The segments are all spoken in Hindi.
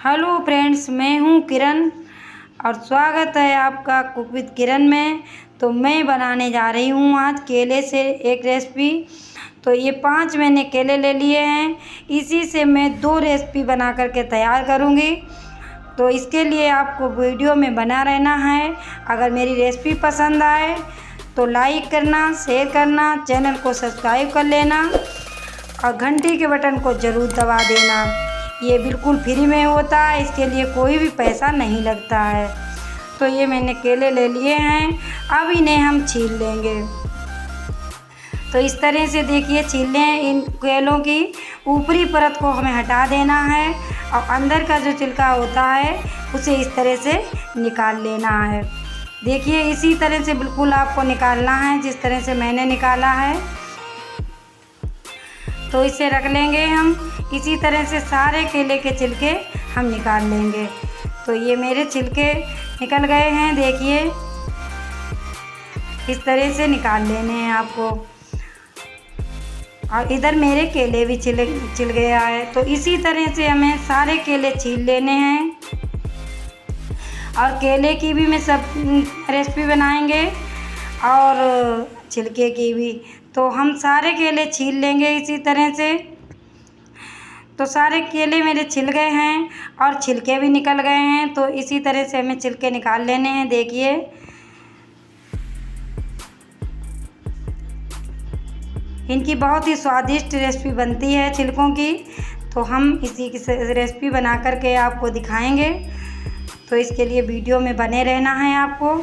हेलो फ्रेंड्स, मैं हूँ किरण और स्वागत है आपका कुक विद किरण में। तो मैं बनाने जा रही हूँ आज केले से एक रेसिपी। तो ये 5 मैंने केले ले लिए हैं, इसी से मैं 2 रेसिपी बना करके तैयार करूँगी। तो इसके लिए आपको वीडियो में बना रहना है। अगर मेरी रेसिपी पसंद आए तो लाइक करना, शेयर करना, चैनल को सब्सक्राइब कर लेना और घंटी के बटन को ज़रूर दबा देना। ये बिल्कुल फ्री में होता है, इसके लिए कोई भी पैसा नहीं लगता है। तो ये मैंने केले ले लिए हैं, अब इन्हें हम छील लेंगे। तो इस तरह से देखिए छील लें। इन केलों की ऊपरी परत को हमें हटा देना है और अंदर का जो छिलका होता है उसे इस तरह से निकाल लेना है। देखिए इसी तरह से बिल्कुल आपको निकालना है जिस तरह से मैंने निकाला है। तो इसे रख लेंगे हम। इसी तरह से सारे केले के छिलके हम निकाल लेंगे। तो ये मेरे छिलके निकल गए हैं, देखिए इस तरह से निकाल लेने हैं आपको। और इधर मेरे केले भी छिल गया है। तो इसी तरह से हमें सारे केले छील लेने हैं। और केले की भी मैं सब रेसिपी बनाएंगे और छिलके की भी। तो हम सारे केले छील लेंगे इसी तरह से। तो सारे केले मेरे छिल गए हैं और छिलके भी निकल गए हैं। तो इसी तरह से हमें छिलके निकाल लेने हैं। देखिए इनकी बहुत ही स्वादिष्ट रेसिपी बनती है छिलकों की। तो हम इसी की रेसिपी बना करके आपको दिखाएंगे। तो इसके लिए वीडियो में बने रहना है आपको।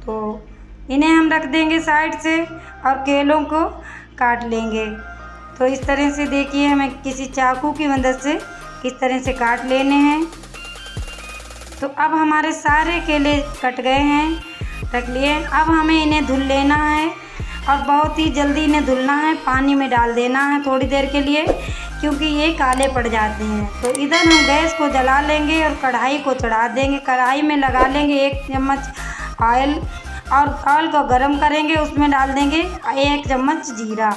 तो इन्हें हम रख देंगे साइड से और केलों को काट लेंगे। तो इस तरह से देखिए हमें किसी चाकू की मदद से इस तरह से काट लेने हैं। तो अब हमारे सारे केले कट गए हैं, रख लिए। अब हमें इन्हें धुल लेना है और बहुत ही जल्दी इन्हें धुलना है। पानी में डाल देना है थोड़ी देर के लिए, क्योंकि ये काले पड़ जाते हैं। तो इधर हम गैस को जला लेंगे और कढ़ाई को चढ़ा देंगे। कढ़ाई में लगा लेंगे 1 चम्मच ऑयल और ऑयल को गरम करेंगे। उसमें डाल देंगे 1 चम्मच जीरा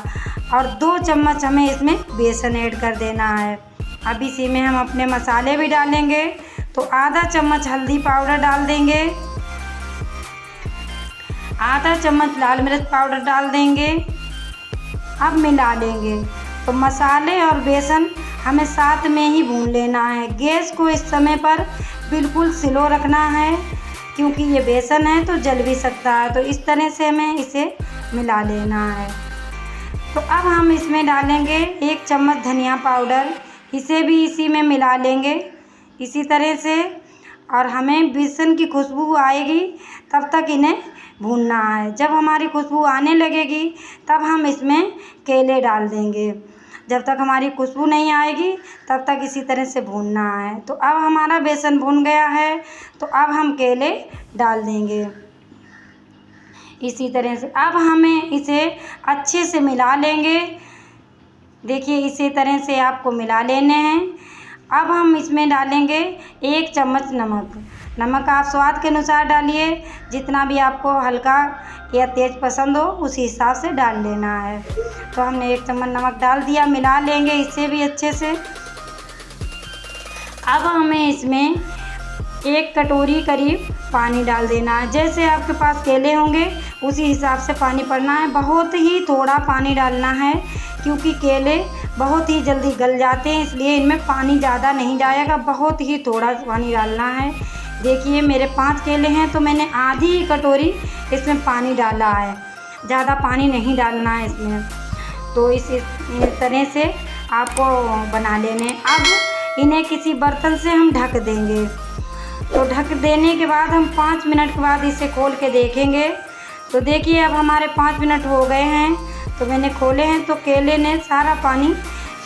और 2 चम्मच हमें इसमें बेसन ऐड कर देना है। अब इसी में हम अपने मसाले भी डालेंगे। तो आधा चम्मच हल्दी पाउडर डाल देंगे, आधा चम्मच लाल मिर्च पाउडर डाल देंगे। अब मिला लेंगे। तो मसाले और बेसन हमें साथ में ही भून लेना है। गैस को इस समय पर बिल्कुल स्लो रखना है, क्योंकि ये बेसन है तो जल भी सकता है। तो इस तरह से हमें इसे मिला लेना है। तो अब हम इसमें डालेंगे 1 चम्मच धनिया पाउडर, इसे भी इसी में मिला लेंगे इसी तरह से। और हमें बेसन की खुशबू आएगी तब तक इन्हें भूनना है। जब हमारी खुशबू आने लगेगी तब हम इसमें केले डाल देंगे। जब तक हमारी खुशबू नहीं आएगी तब तक इसी तरह से भूनना है। तो अब हमारा बेसन भून गया है, तो अब हम केले डाल देंगे इसी तरह से। अब हमें इसे अच्छे से मिला लेंगे। देखिए इसी तरह से आपको मिला लेने हैं। अब हम इसमें डालेंगे 1 चम्मच नमक। नमक आप स्वाद के अनुसार डालिए, जितना भी आपको हल्का या तेज़ पसंद हो उसी हिसाब से डाल लेना है। तो हमने 1 चम्मच नमक डाल दिया, मिला लेंगे इससे भी अच्छे से। अब हमें इसमें 1 कटोरी करीब पानी डाल देना है। जैसे आपके पास केले होंगे उसी हिसाब से पानी पड़ना है। बहुत ही थोड़ा पानी डालना है, क्योंकि केले बहुत ही जल्दी गल जाते हैं, इसलिए इनमें पानी ज़्यादा नहीं जाएगा। बहुत ही थोड़ा पानी डालना है। देखिए मेरे 5 केले हैं तो मैंने आधी कटोरी इसमें पानी डाला है, ज़्यादा पानी नहीं डालना है इसमें। तो इस तरह से आपको बना लेने। अब इन्हें किसी बर्तन से हम ढक देंगे। तो ढक देने के बाद हम 5 मिनट के बाद इसे खोल के देखेंगे। तो देखिए अब हमारे 5 मिनट हो गए हैं। तो मैंने खोले हैं तो केले ने सारा पानी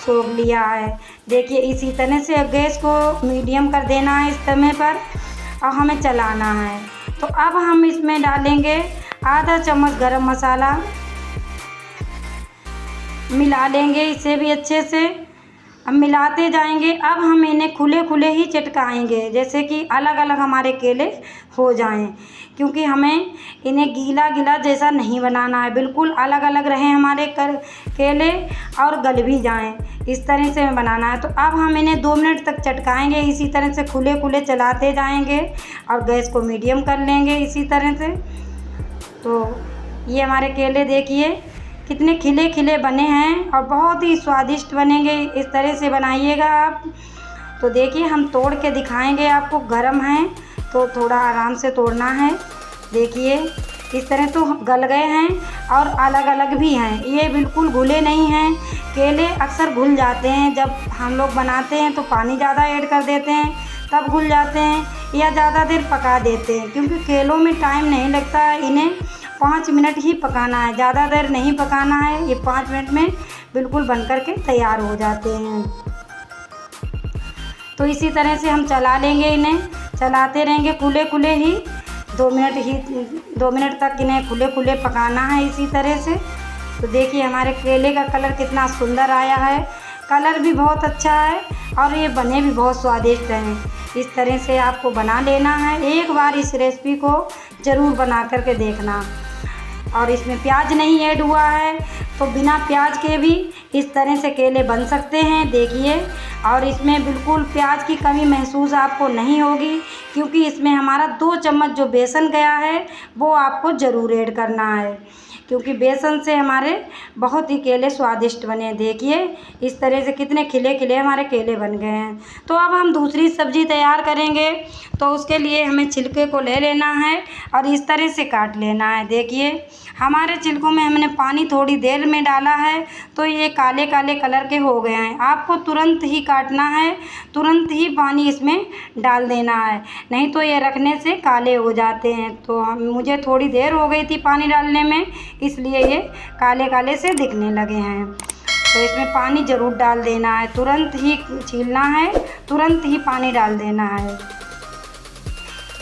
सोख लिया है। देखिए इसी तरह से गैस को मीडियम कर देना है इस समय पर और हमें चलाना है। तो अब हम इसमें डालेंगे आधा चम्मच गरम मसाला, मिला लेंगे इसे भी अच्छे से। अब मिलाते जाएंगे। अब हम इन्हें खुले खुले ही चटकाएंगे, जैसे कि अलग अलग हमारे केले हो जाएं, क्योंकि हमें इन्हें गीला गीला जैसा नहीं बनाना है, बिल्कुल अलग अलग रहें हमारे केले और गल भी जाएं, इस तरह से हमें बनाना है। तो अब हम इन्हें 2 मिनट तक चटकाएंगे, इसी तरह से खुले खुले चलाते जाएंगे और गैस को मीडियम कर लेंगे इसी तरह से। तो ये हमारे केले देखिए कितने खिले खिले बने हैं और बहुत ही स्वादिष्ट बनेंगे, इस तरह से बनाइएगा आप। तो देखिए हम तोड़ के दिखाएंगे आपको, गरम है तो थोड़ा आराम से तोड़ना है। देखिए इस तरह तो गल गए हैं और अलग अलग भी हैं, ये बिल्कुल घुले नहीं हैं। केले अक्सर घुल जाते हैं, जब हम लोग बनाते हैं तो पानी ज़्यादा ऐड कर देते हैं तब घुल जाते हैं, या ज़्यादा देर पका देते हैं, क्योंकि केलों में टाइम नहीं लगता है, इन्हें 5 मिनट ही पकाना है, ज़्यादा देर नहीं पकाना है। ये 5 मिनट में बिल्कुल बन कर के तैयार हो जाते हैं। तो इसी तरह से हम चला लेंगे, इन्हें चलाते रहेंगे खुले खुले ही 2 मिनट तक इन्हें खुले खुले पकाना है इसी तरह से। तो देखिए हमारे केले का कलर कितना सुंदर आया है, कलर भी बहुत अच्छा है और ये बने भी बहुत स्वादिष्ट हैं। इस तरह से आपको बना लेना है, एक बार इस रेसिपी को ज़रूर बना करके देखना। और इसमें प्याज नहीं ऐड हुआ है, तो बिना प्याज के भी इस तरह से केले बन सकते हैं, देखिए। और इसमें बिल्कुल प्याज की कमी महसूस आपको नहीं होगी, क्योंकि इसमें हमारा 2 चम्मच जो बेसन गया है वो आपको ज़रूर ऐड करना है, क्योंकि बेसन से हमारे बहुत ही केले स्वादिष्ट बने हैं। देखिए इस तरह से कितने खिले खिले हमारे केले बन गए हैं। तो अब हम दूसरी सब्ज़ी तैयार करेंगे, तो उसके लिए हमें छिलके को ले लेना है और इस तरह से काट लेना है। देखिए हमारे छिलकों में हमने पानी थोड़ी देर में डाला है, तो ये काले काले कलर के हो गए हैं। आपको तुरंत ही काटना है, तुरंत ही पानी इसमें डाल देना है, नहीं तो ये रखने से काले हो जाते हैं। तो मुझे थोड़ी देर हो गई थी पानी डालने में, इसलिए ये काले काले से दिखने लगे हैं। तो इसमें पानी ज़रूर डाल देना है, तुरंत ही छीलना है, तुरंत ही पानी डाल देना है।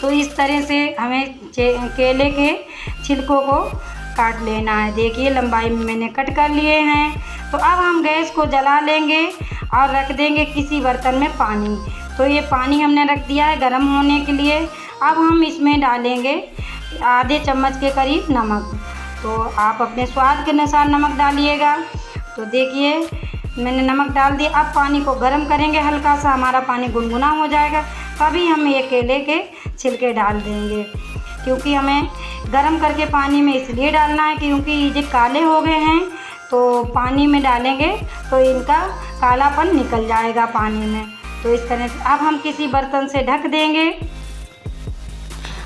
तो इस तरह से हमें केले के छिलकों को काट लेना है। देखिए लंबाई में मैंने कट कर लिए हैं। तो अब हम गैस को जला लेंगे और रख देंगे किसी बर्तन में पानी। तो ये पानी हमने रख दिया है गर्म होने के लिए। अब हम इसमें डालेंगे आधे चम्मच के करीब नमक। तो आप अपने स्वाद के अनुसार नमक डालिएगा। तो देखिए मैंने नमक डाल दिया। अब पानी को गर्म करेंगे, हल्का सा हमारा पानी गुनगुना हो जाएगा, तभी हम ये केले के छिलके डाल देंगे। क्योंकि हमें गर्म करके पानी में इसलिए डालना है क्योंकि ये काले हो गए हैं, तो पानी में डालेंगे तो इनका कालापन निकल जाएगा पानी में। तो इस तरह से अब हम किसी बर्तन से ढक देंगे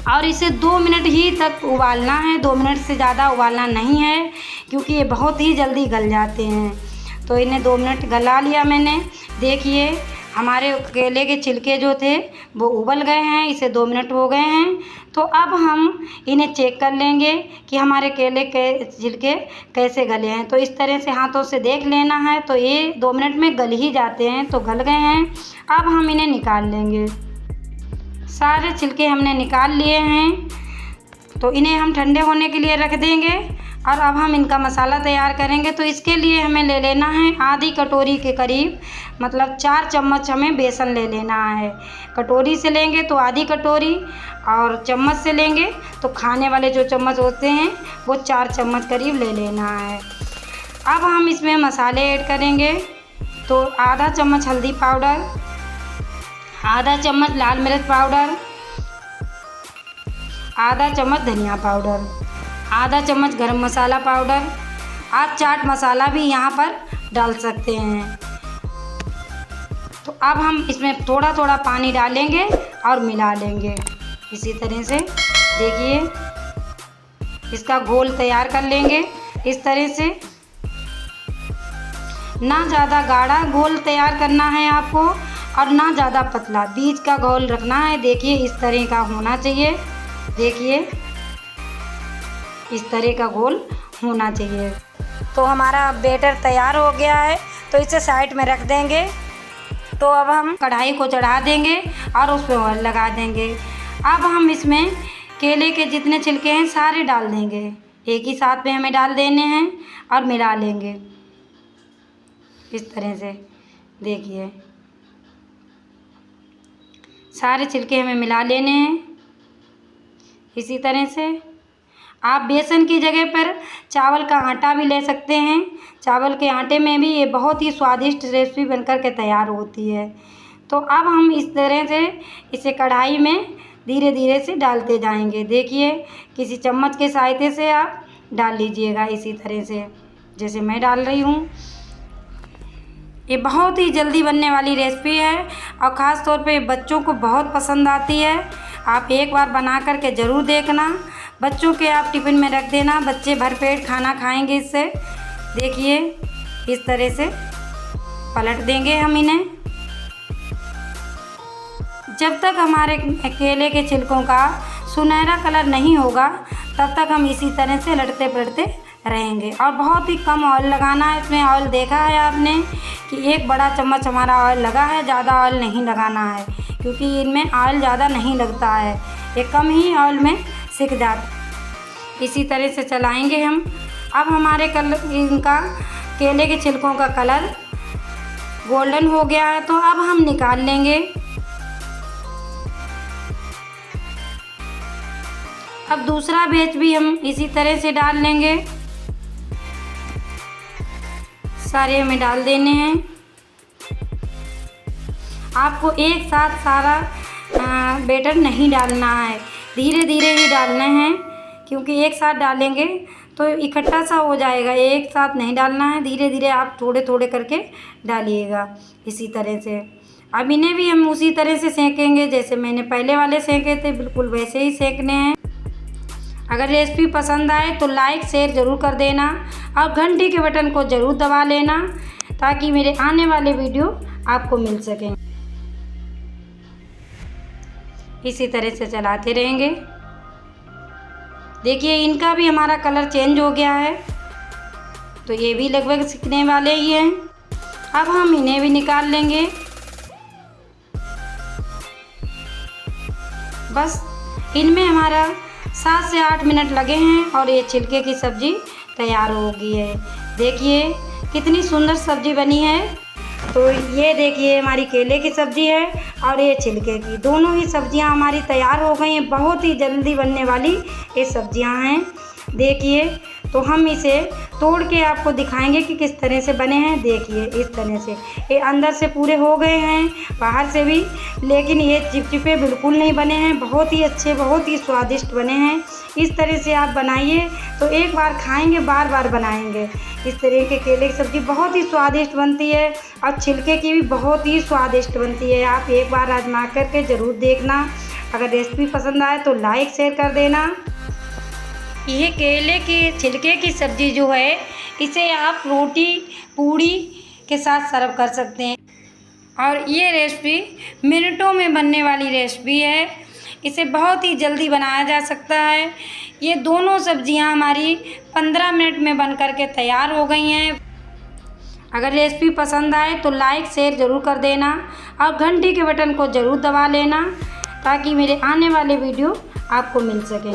और इसे 2 मिनट ही तक उबालना है। 2 मिनट से ज़्यादा उबालना नहीं है, क्योंकि ये बहुत ही जल्दी गल जाते हैं। तो इन्हें 2 मिनट गला लिया मैंने। देखिए हमारे केले के छिलके जो थे वो उबल गए हैं, इसे 2 मिनट हो गए हैं। तो अब हम इन्हें चेक कर लेंगे कि हमारे केले के छिलके कैसे गले हैं। तो इस तरह से हाथों से देख लेना है। तो ये 2 मिनट में गल ही जाते हैं, तो गल गए हैं। अब हम इन्हें निकाल लेंगे। सारे छिलके हमने निकाल लिए हैं, तो इन्हें हम ठंडे होने के लिए रख देंगे। और अब हम इनका मसाला तैयार करेंगे। तो इसके लिए हमें ले लेना है आधी कटोरी के करीब, मतलब 4 चम्मच हमें बेसन ले लेना है। कटोरी से लेंगे तो आधी कटोरी, और चम्मच से लेंगे तो खाने वाले जो चम्मच होते हैं वो 4 चम्मच करीब ले लेना है। अब हम इसमें मसाले ऐड करेंगे। तो आधा चम्मच हल्दी पाउडर, आधा चम्मच लाल मिर्च पाउडर, आधा चम्मच धनिया पाउडर, आधा चम्मच गरम मसाला पाउडर। आप चाट मसाला भी यहाँ पर डाल सकते हैं। तो अब हम इसमें थोड़ा थोड़ा पानी डालेंगे और मिला लेंगे इसी तरह से। देखिए इसका घोल तैयार कर लेंगे इस तरह से। ना ज़्यादा गाढ़ा घोल तैयार करना है आपको और ना ज़्यादा पतला, बीच का घोल रखना है। देखिए इस तरह का होना चाहिए। देखिए इस तरह का घोल होना चाहिए। तो हमारा बैटर तैयार हो गया है, तो इसे साइड में रख देंगे। तो अब हम कढ़ाई को चढ़ा देंगे और उस पर ऑयल लगा देंगे। अब हम इसमें केले के जितने छिलके हैं सारे डाल देंगे, एक ही साथ में हमें डाल देने हैं और मिला लेंगे इस तरह से। देखिए सारे छिलके हमें मिला लेने हैं। इसी तरह से आप बेसन की जगह पर चावल का आटा भी ले सकते हैं। चावल के आटे में भी ये बहुत ही स्वादिष्ट रेसिपी बनकर के तैयार होती है। तो अब हम इस तरह से इसे कढ़ाई में धीरे धीरे से डालते जाएंगे। देखिए किसी चम्मच के सहायता से आप डाल लीजिएगा इसी तरह से जैसे मैं डाल रही हूँ। ये बहुत ही जल्दी बनने वाली रेसिपी है और ख़ास तौर पे बच्चों को बहुत पसंद आती है। आप एक बार बना कर के ज़रूर देखना। बच्चों के आप टिफ़िन में रख देना, बच्चे भरपेट खाना खाएंगे इससे। देखिए इस तरह से पलट देंगे हम इन्हें। जब तक हमारे केले के छिलकों का सुनहरा कलर नहीं होगा तब तक हम इसी तरह से लड़ते पलटते रहेंगे। और बहुत ही कम ऑयल लगाना है इसमें। ऑयल देखा है आपने कि 1 बड़ा चम्मच हमारा ऑयल लगा है, ज़्यादा ऑयल नहीं लगाना है क्योंकि इनमें ऑयल ज़्यादा नहीं लगता है, ये कम ही ऑयल में सिक जाता। इसी तरह से चलाएंगे हम। अब हमारे इनका केले के छिलकों का कलर गोल्डन हो गया है तो अब हम निकाल लेंगे। अब दूसरा बैच भी हम इसी तरह से डाल लेंगे। सारे में डाल देने हैं। आपको एक साथ सारा बैटर नहीं डालना है, धीरे धीरे ही डालना है क्योंकि एक साथ डालेंगे तो इकट्ठा सा हो जाएगा। एक साथ नहीं डालना है, धीरे धीरे आप थोड़े थोड़े करके डालिएगा इसी तरह से। अब इन्हें भी हम उसी तरह से सेकेंगे जैसे मैंने पहले वाले सेके थे, बिल्कुल वैसे ही सेकने हैं। अगर रेसिपी पसंद आए तो लाइक शेयर ज़रूर कर देना और घंटी के बटन को ज़रूर दबा लेना ताकि मेरे आने वाले वीडियो आपको मिल सकें। इसी तरह से चलाते रहेंगे। देखिए इनका भी हमारा कलर चेंज हो गया है तो ये भी लगभग सिकने वाले ही हैं। अब हम इन्हें भी निकाल लेंगे। बस इनमें हमारा 7 से 8 मिनट लगे हैं और ये छिलके की सब्ज़ी तैयार हो गई है। देखिए कितनी सुंदर सब्ज़ी बनी है। तो ये देखिए हमारी केले की सब्ज़ी है और ये छिलके की, दोनों ही सब्ज़ियां हमारी तैयार हो गई हैं। बहुत ही जल्दी बनने वाली ये सब्ज़ियां हैं। देखिए तो हम इसे तोड़ के आपको दिखाएंगे कि किस तरह से बने हैं। देखिए इस तरह से ये अंदर से पूरे हो गए हैं, बाहर से भी, लेकिन ये चिपचिपे बिल्कुल नहीं बने हैं। बहुत ही अच्छे, बहुत ही स्वादिष्ट बने हैं। इस तरह से आप बनाइए तो एक बार खाएंगे बार बार बनाएंगे। इस तरह के केले की सब्ज़ी बहुत ही स्वादिष्ट बनती है और छिलके की भी बहुत ही स्वादिष्ट बनती है। आप एक बार आजमा करके ज़रूर देखना। अगर रेसिपी पसंद आए तो लाइक शेयर कर देना। ये केले के छिलके की सब्ज़ी जो है इसे आप रोटी पूड़ी के साथ सर्व कर सकते हैं और ये रेसिपी मिनटों में बनने वाली रेसिपी है। इसे बहुत ही जल्दी बनाया जा सकता है। ये दोनों सब्जियां हमारी 15 मिनट में बन कर के तैयार हो गई हैं। अगर रेसिपी पसंद आए तो लाइक शेयर ज़रूर कर देना और घंटी के बटन को ज़रूर दबा लेना ताकि मेरे आने वाले वीडियो आपको मिल सकें।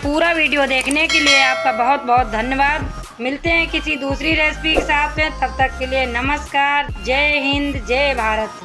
पूरा वीडियो देखने के लिए आपका बहुत बहुत धन्यवाद। मिलते हैं किसी दूसरी रेसिपी के साथ में, तब तक के लिए नमस्कार। जय हिंद, जय भारत।